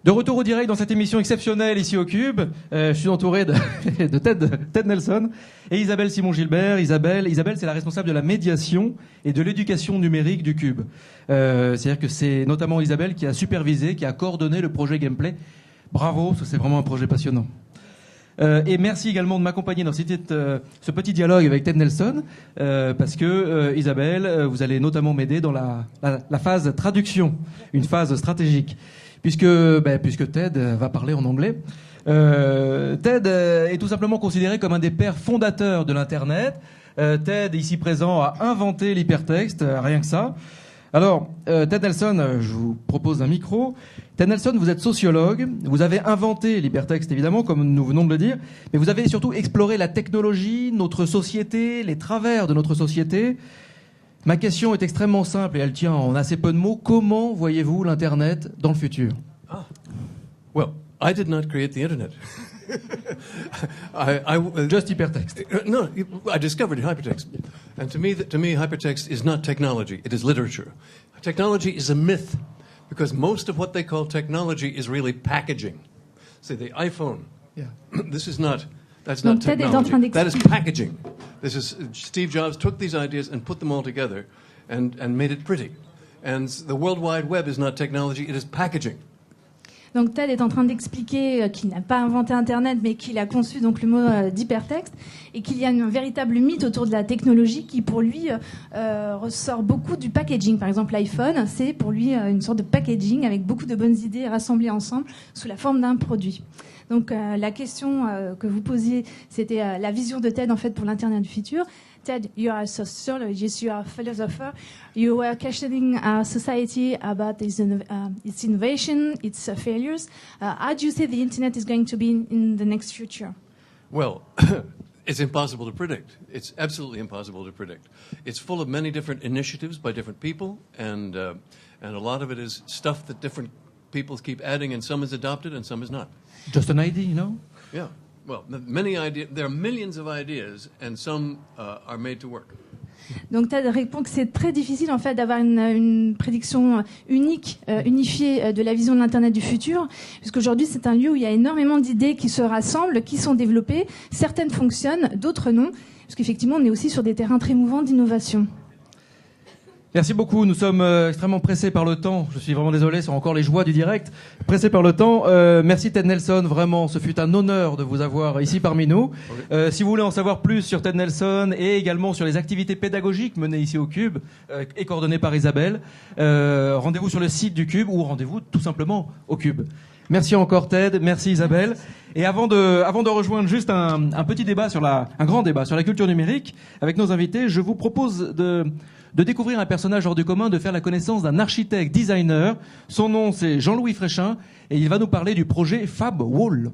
De retour au direct dans cette émission exceptionnelle ici au Cube, je suis entouré de Ted Nelson et Isabelle Simon-Gilbert. Isabelle, c'est la responsable de la médiation et de l'éducation numérique du Cube. C'est-à-dire que c'est notamment Isabelle qui a supervisé, qui a coordonné le projet Gameplay. Bravo, c'est vraiment un projet passionnant. Et merci également de m'accompagner dans ce petit dialogue avec Ted Nelson, parce que Isabelle, vous allez notamment m'aider dans la phase traduction, une phase stratégique. Puisque Ted va parler en anglais. Ted est tout simplement considéré comme un des pères fondateurs de l'Internet. Ted, ici présent, a inventé l'hypertexte, rien que ça. Alors, Ted Nelson, je vous propose un micro. Ted Nelson, vous êtes sociologue, vous avez inventé l'hypertexte, évidemment, comme nous venons de le dire, mais vous avez surtout exploré la technologie, notre société, les travers de notre société. Ma question est extrêmement simple et elle tient en assez peu de mots. Comment voyez-vous l'Internet dans le futur? Well, I did not create the Internet. Just hypertext. No, I discovered hypertext. And to me, hypertext is not technology. It is literature. Technology is a myth because most of what they call technology is really packaging. Say the iPhone. Yeah. This is not... That's not technology. That is packaging. This is Steve Jobs took these ideas and put them all together and made it pretty. And the World Wide Web is not technology, it is packaging. Donc Ted est en train d'expliquer qu'il n'a pas inventé Internet, mais qu'il a conçu donc le mot d'hypertexte, et qu'il y a un véritable mythe autour de la technologie qui, pour lui, ressort beaucoup du packaging. Par exemple, l'iPhone, c'est pour lui une sorte de packaging avec beaucoup de bonnes idées rassemblées ensemble sous la forme d'un produit. Donc la question que vous posiez, c'était la vision de Ted en fait pour l'Internet du futur. Ted, you are a sociologist, you are a philosopher. You were questioning our society about its innovation, its failures. How do you see the Internet is going to be in the next future? Well, it's impossible to predict. It's absolutely impossible to predict. It's full of many different initiatives by different people, and a lot of it is stuff that different people keep adding, and some is adopted and some is not. Just an idea, you know? Yeah. Well, many ideas. There are millions of ideas, and some are made to work. Donc Ted répond que c'est très difficile en fait d'avoir une prédiction unique, unifiée de la vision de l'Internet du futur, puisqu'aujourd'hui c'est un lieu où il y a énormément d'idées qui se rassemblent, qui sont développées. Certaines fonctionnent, d'autres non, parce qu'effectivement on est aussi sur des terrains très mouvants d'innovation. Merci beaucoup. Nous sommes extrêmement pressés par le temps. Je suis vraiment désolé, c'est encore les joies du direct. Pressés par le temps. Merci Ted Nelson, vraiment, ce fut un honneur de vous avoir ici parmi nous. Si vous voulez en savoir plus sur Ted Nelson et également sur les activités pédagogiques menées ici au Cube et coordonnées par Isabelle, rendez-vous sur le site du Cube ou rendez-vous tout simplement au Cube. Merci encore Ted, merci Isabelle. Et avant de rejoindre juste un petit débat un grand débat sur la culture numérique avec nos invités, je vous propose de découvrir un personnage hors du commun, de faire la connaissance d'un architecte designer. Son nom c'est Jean-Louis Fréchin et il va nous parler du projet Fab Wall.